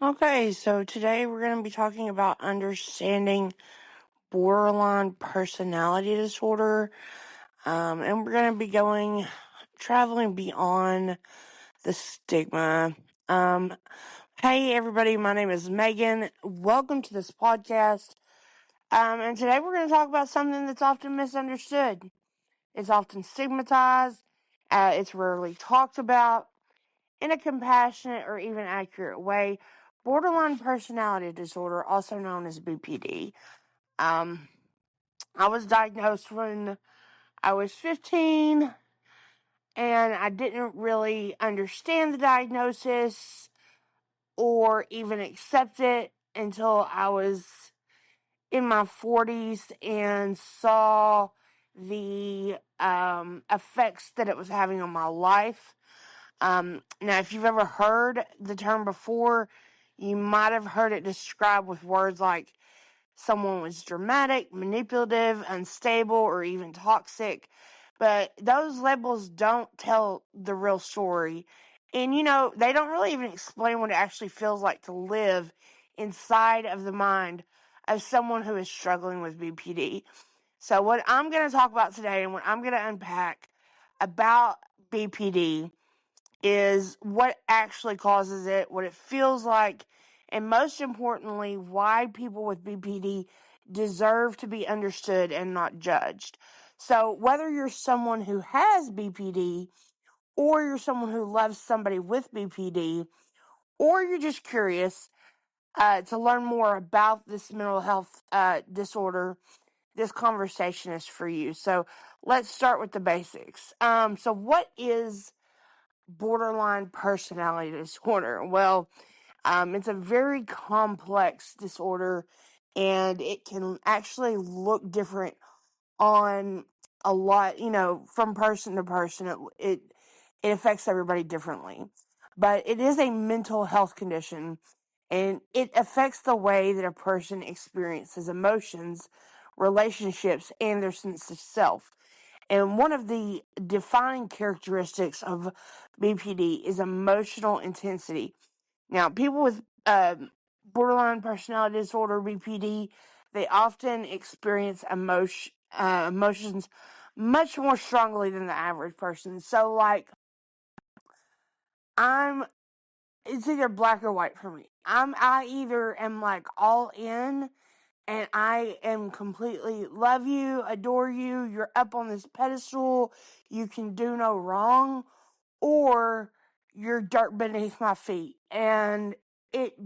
Okay, so today we're going to be talking about understanding borderline personality disorder, and we're going to be traveling beyond the stigma. Um, hey everybody, my name is Megan. Welcome to this podcast. And today we're going to talk about something that's often misunderstood. It's often stigmatized. It's rarely talked about in a compassionate or even accurate way. Borderline personality disorder, also known as BPD. Um, I was diagnosed when I was 15, and I didn't really understand the diagnosis or even accept it until I was in my 40s and saw the effects that it was having on my life. Now, if you've ever heard the term before, you might have heard it described with words like someone was dramatic, manipulative, unstable, or even toxic. But those labels don't tell the real story. And, they don't really even explain what it actually feels like to live inside of the mind of someone who is struggling with BPD. So, what I'm going to talk about today and what I'm going to unpack about BPD is what actually causes it, what it feels like, and most importantly, why people with BPD deserve to be understood and not judged. So, whether you're someone who has BPD, or you're someone who loves somebody with BPD, or you're just curious to learn more about this mental health disorder, this conversation is for you. So, let's start with the basics. So, what is borderline personality disorder? Well, it's a very complex disorder, and it can actually look different on a lot, from person to person. It affects everybody differently, but it is a mental health condition, and it affects the way that a person experiences emotions, relationships, and their sense of self. And one of the defining characteristics of BPD is emotional intensity. Now, people with borderline personality disorder, BPD, they often experience emotions much more strongly than the average person. So, like, it's either black or white for me. I either am like all in and I am completely love you, adore you, you're up on this pedestal, you can do no wrong, or you're dirt beneath my feet. And it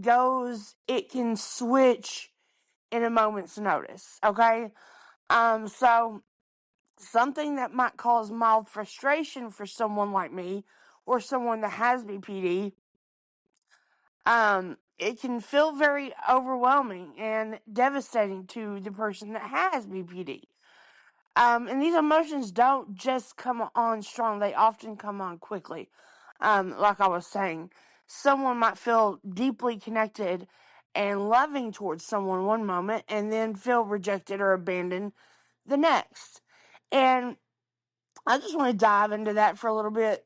can switch in a moment's notice, okay? So something that might cause mild frustration for someone like me or someone that has BPD, it can feel very overwhelming and devastating to the person that has BPD. And these emotions don't just come on strong, they often come on quickly. Like I was saying, someone might feel deeply connected and loving towards someone one moment and then feel rejected or abandoned the next. And I just want to dive into that for a little bit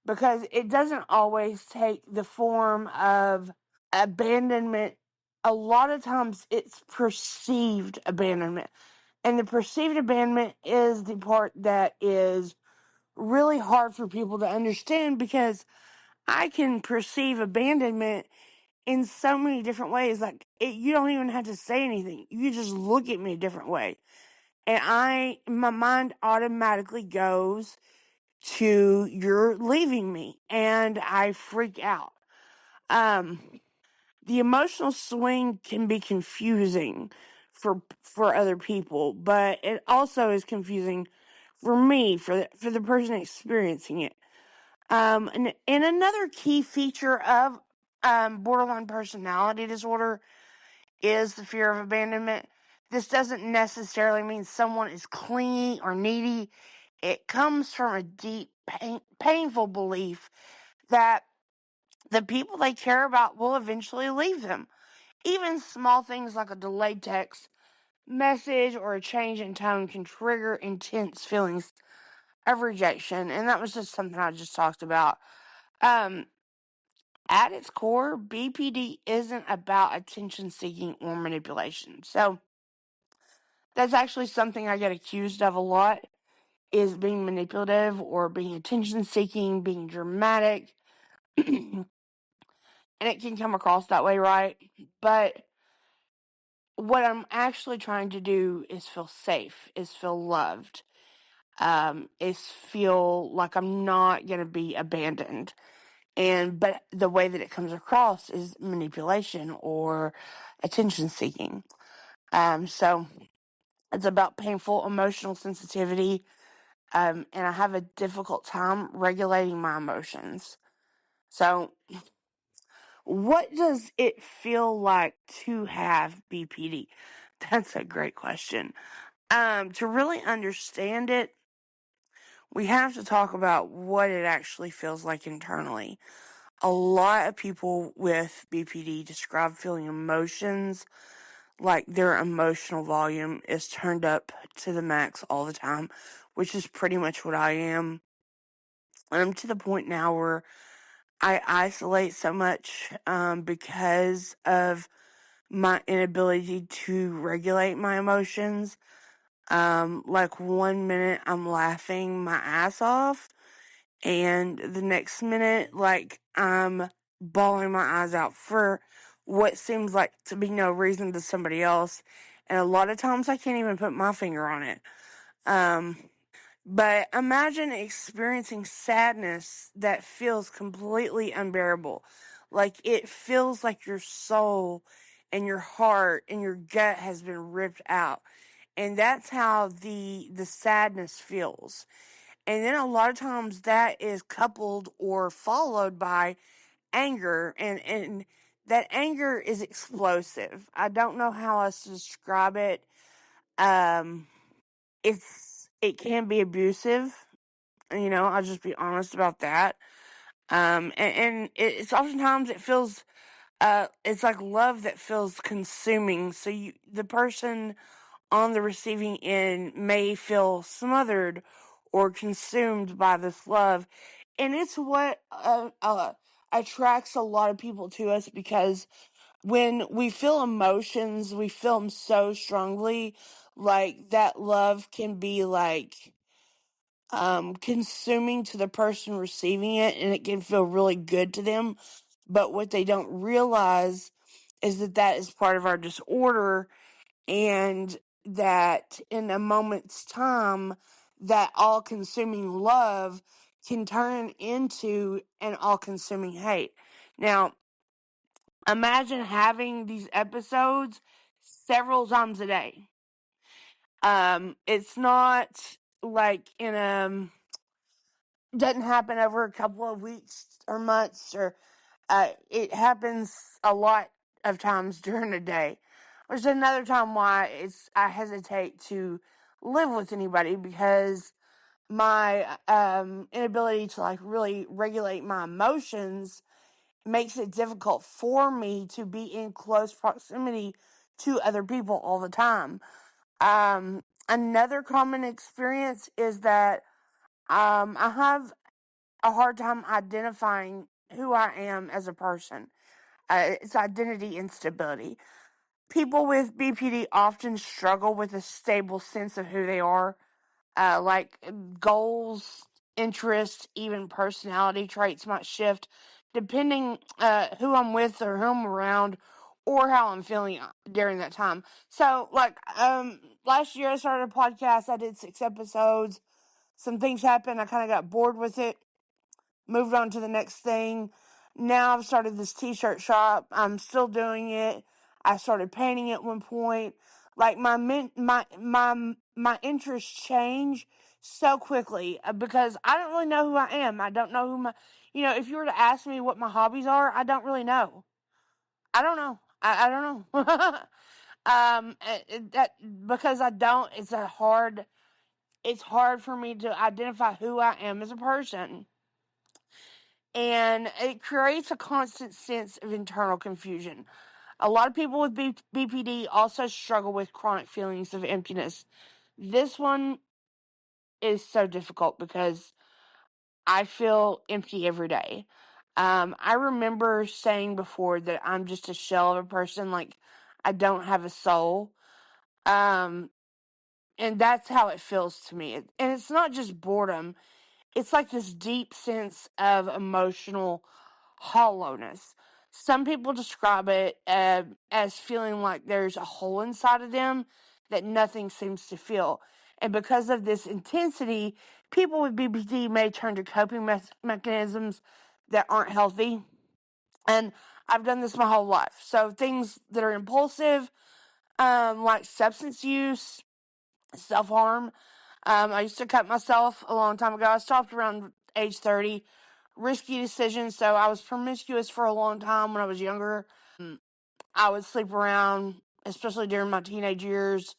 because it doesn't always take the form of abandonment. A lot of times it's perceived abandonment. And the perceived abandonment is the part that is really hard for people to understand because I can perceive abandonment in so many different ways. Like, you don't even have to say anything. You just look at me a different way. And my mind automatically goes to, you're leaving me. And I freak out. The emotional swing can be confusing for other people, but it also is confusing for me, for the person experiencing it. And another key feature of borderline personality disorder is the fear of abandonment. This doesn't necessarily mean someone is clingy or needy. It comes from a deep, painful belief that the people they care about will eventually leave them. Even small things like a delayed text message or a change in tone can trigger intense feelings of rejection. And that was just something I just talked about. Um, At its core, BPD isn't about attention seeking or manipulation. So that's actually something I get accused of a lot, is being manipulative or being attention seeking, being dramatic. And it can come across that way, right? But what I'm actually trying to do is feel safe, is feel loved, is feel like I'm not going to be abandoned. But the way that it comes across is manipulation or attention seeking. So it's about painful emotional sensitivity. And I have a difficult time regulating my emotions. So what does it feel like to have BPD? That's a great question. To really understand it, we have to talk about what it actually feels like internally. A lot of people with BPD describe feeling emotions like their emotional volume is turned up to the max all the time, which is pretty much what I am. I'm to the point now where I isolate so much because of my inability to regulate my emotions. Like 1 minute I'm laughing my ass off, and the next minute, like, I'm bawling my eyes out for what seems like to be no reason to somebody else. And a lot of times I can't even put my finger on it. But imagine experiencing sadness that feels completely unbearable. Like, it feels like your soul and your heart and your gut has been ripped out. And that's how the sadness feels. And then a lot of times that is coupled or followed by anger, and that anger is explosive. I don't know how else to describe it. Um, it can be abusive. I'll just be honest about that. And it's oftentimes it feels, it's like love that feels consuming. So the person on the receiving end may feel smothered or consumed by this love. And it's what attracts a lot of people to us, because when we feel emotions, we feel them so strongly. Like, that love can be like consuming to the person receiving it, and it can feel really good to them. But what they don't realize is that that is part of our disorder, and that in a moment's time, that all-consuming love can turn into an all-consuming hate. Now, imagine having these episodes several times a day. It's not like doesn't happen over a couple of weeks or months, or it happens a lot of times during the day. There's another time why I hesitate to live with anybody, because my inability to like really regulate my emotions makes it difficult for me to be in close proximity to other people all the time. Another common experience is that I have a hard time identifying who I am as a person. It's identity instability. People with BPD often struggle with a stable sense of who they are, like goals, interests, even personality traits might shift depending who I'm with or who I'm around, or how I'm feeling during that time. So, like, last year I started a podcast. I did 6 episodes. Some things happened. I kind of got bored with it, moved on to the next thing. Now I've started this t-shirt shop. I'm still doing it. I started painting at one point. Like, my interests change so quickly, because I don't really know who I am. I don't know if you were to ask me what my hobbies are, I don't really know. I don't know. I don't know. That, because I don't, it's hard for me to identify who I am as a person. And it creates a constant sense of internal confusion. A lot of people with BPD also struggle with chronic feelings of emptiness. This one is so difficult because I feel empty every day. I remember saying before that I'm just a shell of a person, like I don't have a soul. Um, and that's how it feels to me. And it's not just boredom, it's like this deep sense of emotional hollowness. Some people describe it as feeling like there's a hole inside of them that nothing seems to fill. And because of this intensity, people with BPD may turn to coping mechanisms that aren't healthy. And I've done this my whole life. So things that are impulsive, like substance use, self-harm. I used to cut myself a long time ago. I stopped around age 30. Risky decisions. So I was promiscuous for a long time when I was younger. I would sleep around, especially during my teenage years.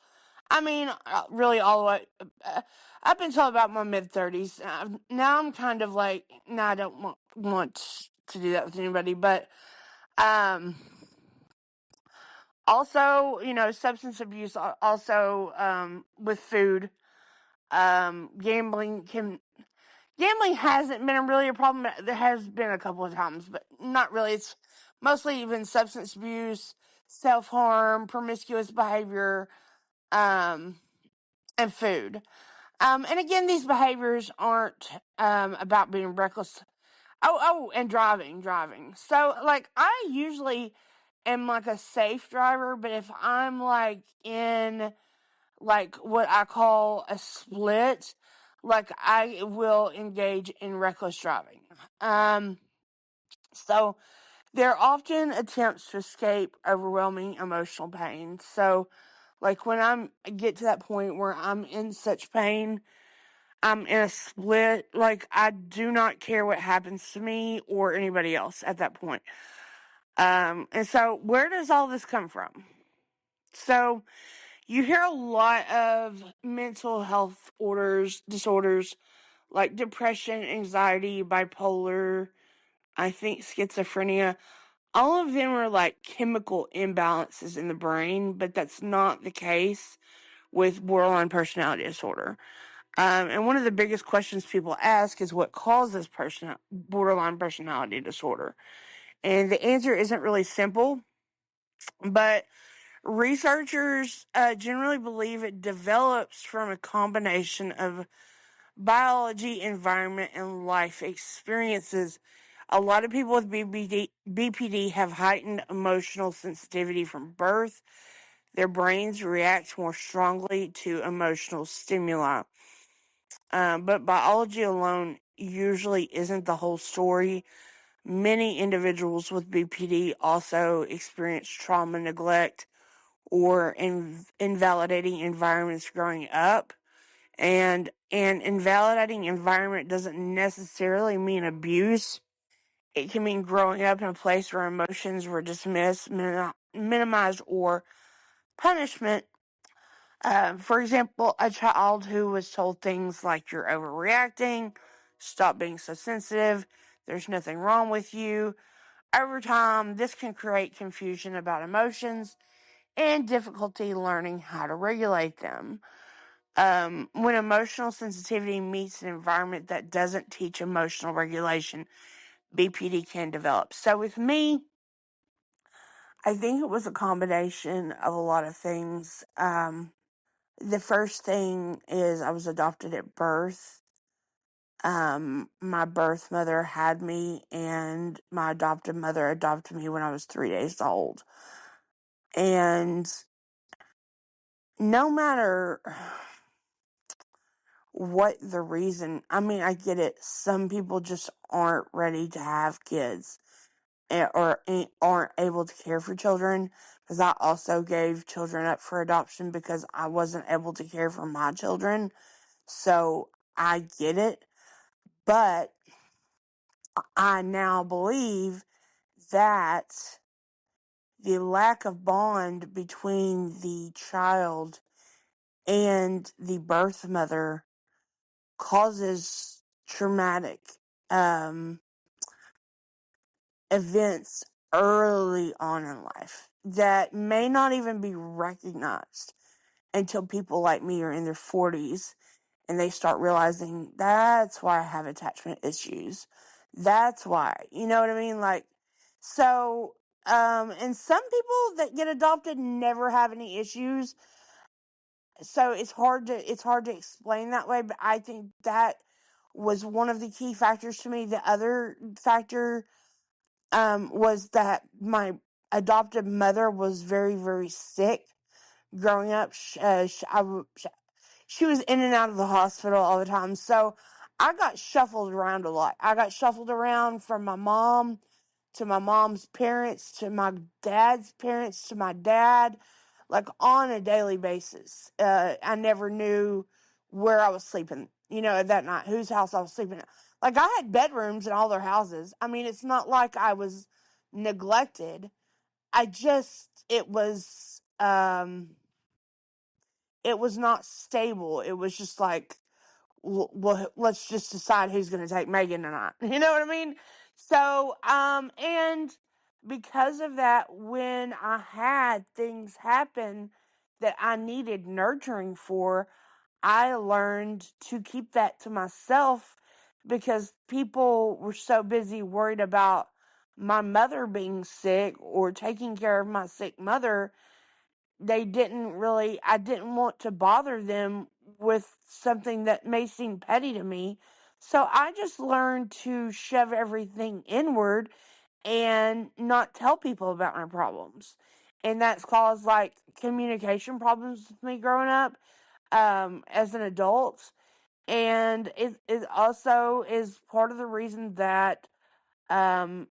I mean, really all the way up until about my mid-30s. Now I'm kind of like, nah, I don't want to do that with anybody. But um, also, substance abuse, also with food. Gambling hasn't been really a problem. There has been a couple of times, but not really. It's mostly even substance abuse, self-harm, promiscuous behavior, um, and food. And again, these behaviors aren't about being reckless. And driving. So, like, I usually am like a safe driver, but if I'm like in like what I call a split, like I will engage in reckless driving. So there are often attempts to escape overwhelming emotional pain. So, like when I get to that point where I'm in such pain, I'm in a split. Like I do not care what happens to me or anybody else at that point. And so where does all this come from? So you hear a lot of mental health disorders like depression, anxiety, bipolar, I think schizophrenia. All of them are like chemical imbalances in the brain, but that's not the case with borderline personality disorder. And one of the biggest questions people ask is what causes borderline personality disorder? And the answer isn't really simple, but researchers generally believe it develops from a combination of biology, environment, and life experiences. A lot of people with BPD have heightened emotional sensitivity from birth. Their brains react more strongly to emotional stimuli. But biology alone usually isn't the whole story. Many individuals with BPD also experience trauma, neglect, or invalidating environments growing up. And an invalidating environment doesn't necessarily mean abuse. It can mean growing up in a place where emotions were dismissed, minimized, or punishment. For example, a child who was told things like you're overreacting, stop being so sensitive, there's nothing wrong with you. Over time, this can create confusion about emotions and difficulty learning how to regulate them. When emotional sensitivity meets an environment that doesn't teach emotional regulation, BPD can develop. So with me, I think it was a combination of a lot of things. The first thing is I was adopted at birth. My birth mother had me, and my adopted mother adopted me when I was 3 days old. And no matter what the reason, I mean, I get it. Some people just aren't ready to have kids or aren't able to care for children, because I also gave children up for adoption because I wasn't able to care for my children. So I get it, but I now believe that the lack of bond between the child and the birth mother causes traumatic um, events early on in life that may not even be recognized until people like me are in their 40s and they start realizing that's why I have attachment issues. That's why. You know what I mean? Like, so, and some people that get adopted never have any issues. So it's hard to explain that way, but I think that was one of the key factors to me. The other factor, was that my adopted mother was very, very sick growing up. She was in and out of the hospital all the time. So I got shuffled around a lot. I got shuffled around from my mom to my mom's parents to my dad's parents to my dad, like on a daily basis. I never knew where I was sleeping, that night, whose house I was sleeping at. Like, I had bedrooms in all their houses. I mean, it's not like I was neglected. It was not stable. It was just like, well, let's just decide who's going to take Megan tonight. You know what I mean? So, and because of that, when I had things happen that I needed nurturing for, I learned to keep that to myself because people were so busy worried about my mother being sick or taking care of my sick mother. I didn't want to bother them with something that may seem petty to me. So I just learned to shove everything inward and not tell people about my problems. And that's caused like communication problems with me growing up, as an adult. And it also is part of the reason that, um,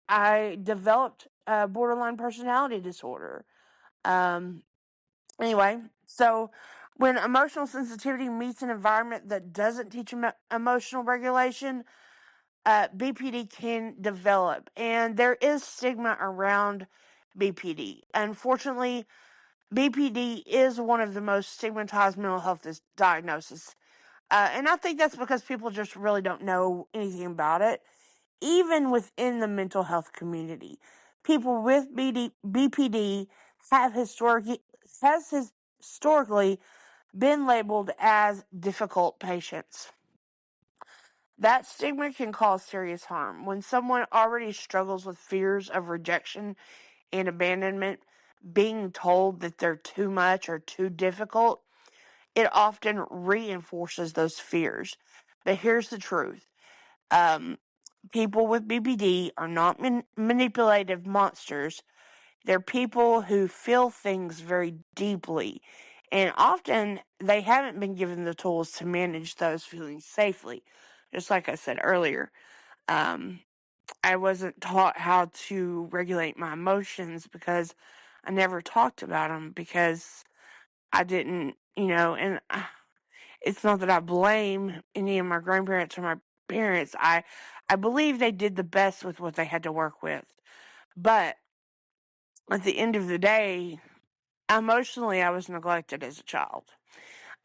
I developed a borderline personality disorder. Um, Anyway, so when emotional sensitivity meets an environment that doesn't teach emotional regulation, BPD can develop. And there is stigma around BPD. Unfortunately, BPD is one of the most stigmatized mental health diagnoses. And I think that's because people just really don't know anything about it. Even within the mental health community, people with BPD have historically been labeled as difficult patients. That stigma can cause serious harm. When someone already struggles with fears of rejection and abandonment, being told that they're too much or too difficult, it often reinforces those fears. But here's the truth. People with BPD are not manipulative monsters. They're people who feel things very deeply, and often they haven't been given the tools to manage those feelings safely. Just like I said earlier, um, I wasn't taught how to regulate my emotions because I never talked about them because I didn't, and it's not that I blame any of my grandparents or my parents. I believe they did the best with what they had to work with. But at the end of the day, emotionally, I was neglected as a child.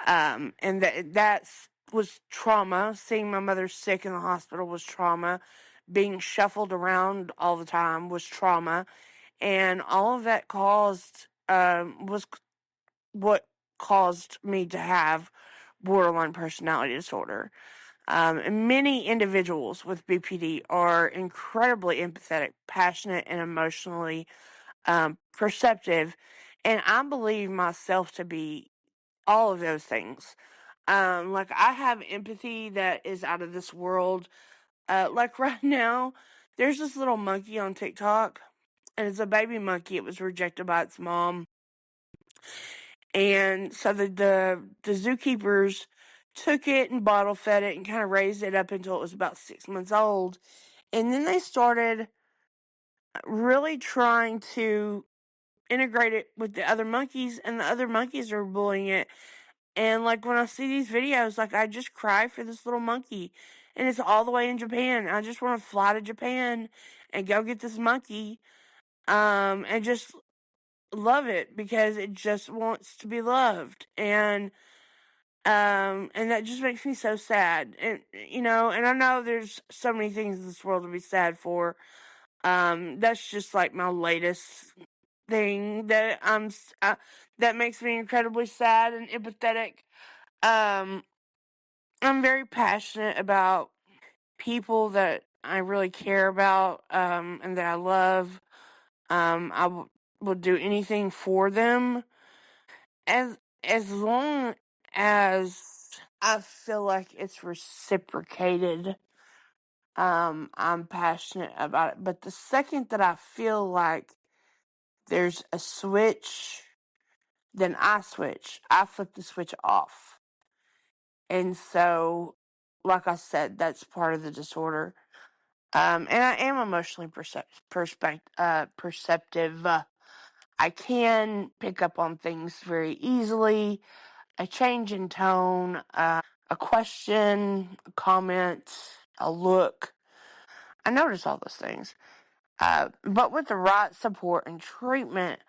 And that was trauma. Seeing my mother sick in the hospital was trauma. Being shuffled around all the time was trauma. And all of that was what caused me to have borderline personality disorder. And many individuals with BPD are incredibly empathetic, passionate, and emotionally perceptive. And I believe myself to be all of those things. Like, I have empathy that is out of this world. Like right now, there's this little monkey on TikTok, and it's a baby monkey. It was rejected by its mom. And so the zookeepers took it and bottle fed it and kind of raised it up until it was about 6 months old. And then they started really trying to integrate it with the other monkeys, and the other monkeys are bullying it. And like, when I see these videos, like, I just cry for this little monkey, and it's all the way in Japan. I just want to fly to Japan and go get this monkey, and just love it because it just wants to be loved. And that just makes me so sad. And, and I know there's so many things in this world to be sad for. That's just like my latest thing that makes me incredibly sad and empathetic. Um, I'm very passionate about people that I really care about, and that I love. Will do anything for them as long as I feel like it's reciprocated. I'm passionate about it. But the second that I feel like there's a switch, then I switch. I flip the switch off. And so, like I said, that's part of the disorder. And I am emotionally perceptive. I can pick up on things very easily. A change in tone, a question, a comment, a look. I notice all those things. But with the right support and treatment,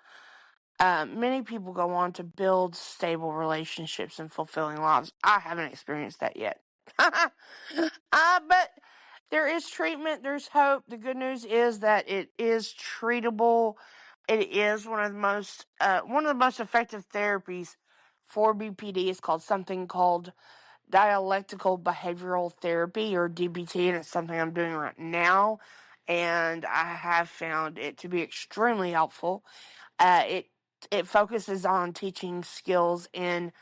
many people go on to build stable relationships and fulfilling lives. I haven't experienced that yet. But there is treatment, there's hope. The good news is that it is treatable. It is one of the most effective therapies for BPD. Is called something called dialectical behavioral therapy, or DBT, and it's something I'm doing right now. And I have found it to be extremely helpful. It focuses on teaching skills in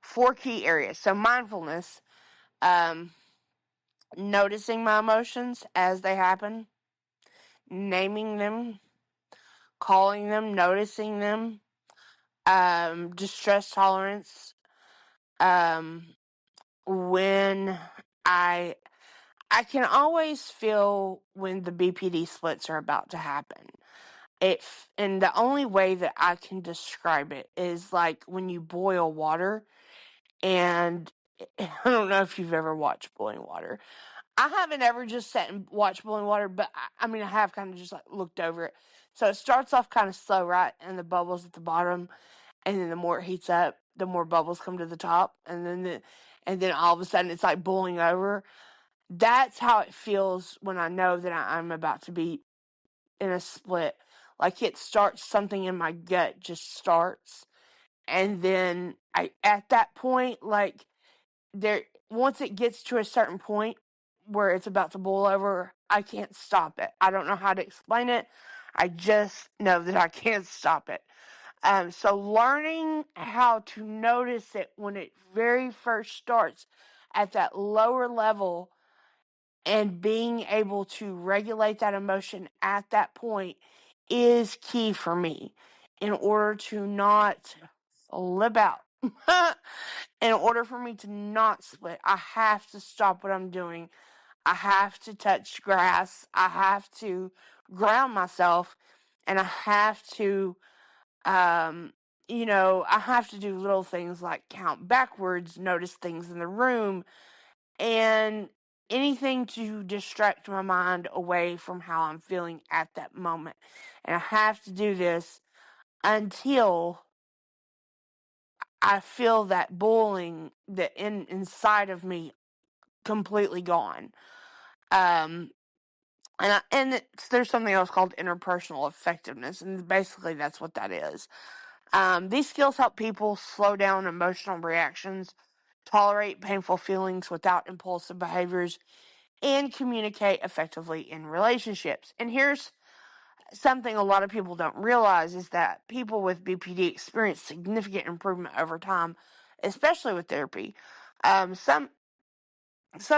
four key areas. So mindfulness, um, noticing my emotions as they happen, naming them, calling them, noticing them, distress tolerance, um, when I I can always feel when the BPD splits are about to happen. And the only way that I can describe it is like when you boil water, and I don't know if you've ever watched boiling water. I haven't ever just sat and watched boiling water, but I mean, I have kind of just like looked over it. So it starts off kind of slow, right? And the bubbles at the bottom, and then the more it heats up, the more bubbles come to the top, and then all of a sudden it's like boiling over. That's how it feels when I know that I'm about to be in a split. Like it starts, something in my gut just starts. And then at that point, like once it gets to a certain point where it's about to boil over, I can't stop it. I don't know how to explain it. I just know that I can't stop it. So learning how to notice it when it very first starts at that lower level, and being able to regulate that emotion at that point is key for me in order to not flip out. In order for me to not split, I have to stop what I'm doing. I have to touch grass. I have to ground myself. And I have to, I have to do little things like count backwards, notice things in the room, and anything to distract my mind away from how I'm feeling at that moment. And I have to do this until I feel that boiling that inside of me completely gone. Um, there's something else called interpersonal effectiveness, and basically that's what that is. These skills help people slow down emotional reactions, tolerate painful feelings without impulsive behaviors, and communicate effectively in relationships. And here's something a lot of people don't realize is that people with BPD experience significant improvement over time, especially with therapy. Some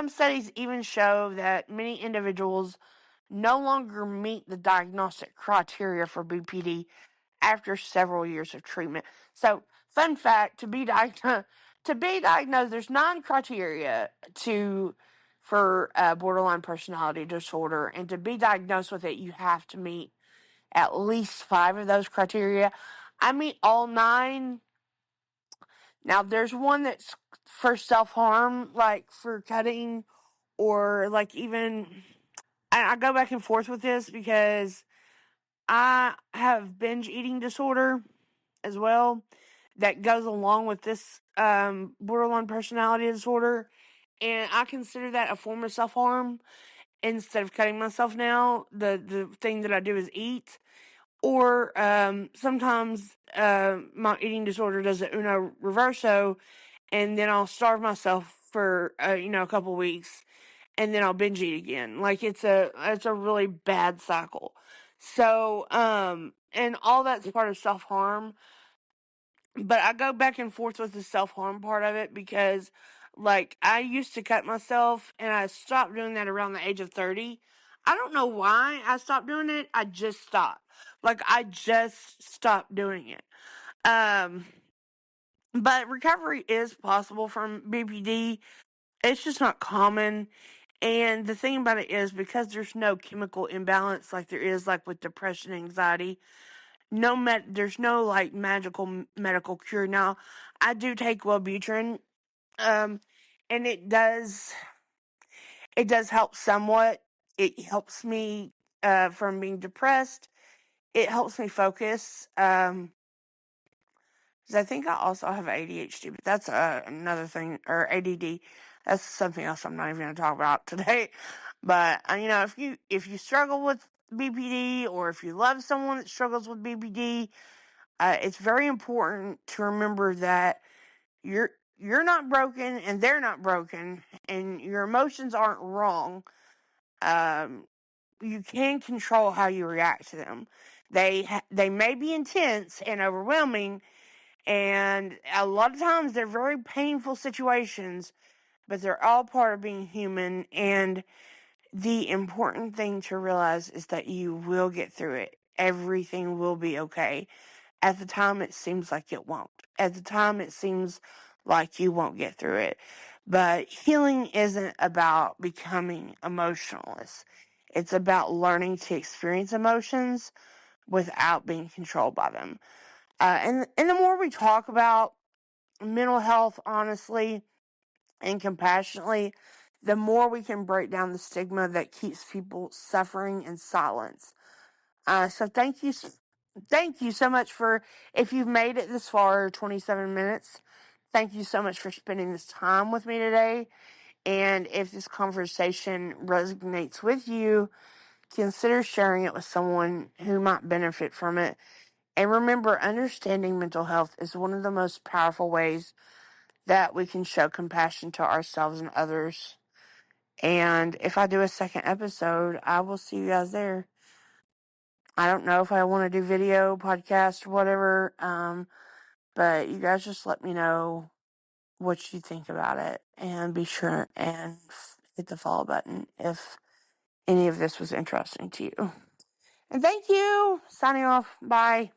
studies even show that many individuals no longer meet the diagnostic criteria for BPD after several years of treatment. So, fun fact: to be diagnosed, there's 9 criteria for borderline personality disorder, and to be diagnosed with it, you have to meet at least 5 of those criteria. I meet all 9. Now, there's one that's for self harm, like for cutting, or like even I go back and forth with this because I have binge eating disorder as well that goes along with this borderline personality disorder, and I consider that a form of self harm. Instead of cutting myself now, the thing that I do is eat. Or sometimes my eating disorder does the uno reverso, and then I'll starve myself for a couple weeks, and then I'll binge eat again. Like it's a really bad cycle. So, and all that's part of self-harm. But I go back and forth with the self-harm part of it because, like, I used to cut myself and I stopped doing that around the age of 30. I don't know why I stopped doing it. I just stopped. Like, I just stopped doing it. Um, but recovery is possible from BPD. It's just not common. And the thing about it is because there's no chemical imbalance like there is like with depression, anxiety, there's no like magical medical cure. Now, I do take Wellbutrin, and it does help somewhat. It helps me from being depressed. It helps me focus. 'Cause I think I also have ADHD, but that's another thing, or ADD. That's something else I'm not even going to talk about today. But if you struggle with BPD, or if you love someone that struggles with BPD, it's very important to remember that you're not broken and they're not broken, and your emotions aren't wrong. Um, you can control how you react to them. They may be intense and overwhelming, and a lot of times they're very painful situations, but they're all part of being human. And the important thing to realize is that you will get through it. Everything will be okay. At the time, it seems like it won't. At the time, it seems like you won't get through it. But healing isn't about becoming emotionless. It's about learning to experience emotions without being controlled by them. And the more we talk about mental health honestly and compassionately, the more we can break down the stigma that keeps people suffering in silence. So thank you so much if you've made it this far, 27 minutes. Thank you so much for spending this time with me today. And if this conversation resonates with you, consider sharing it with someone who might benefit from it. And remember, understanding mental health is one of the most powerful ways that we can show compassion to ourselves and others. And if I do a second episode, I will see you guys there. I don't know if I want to do video, podcast, or whatever. But you guys just let me know what you think about it, and be sure and hit the follow button if any of this was interesting to you. And thank you. Signing off. Bye.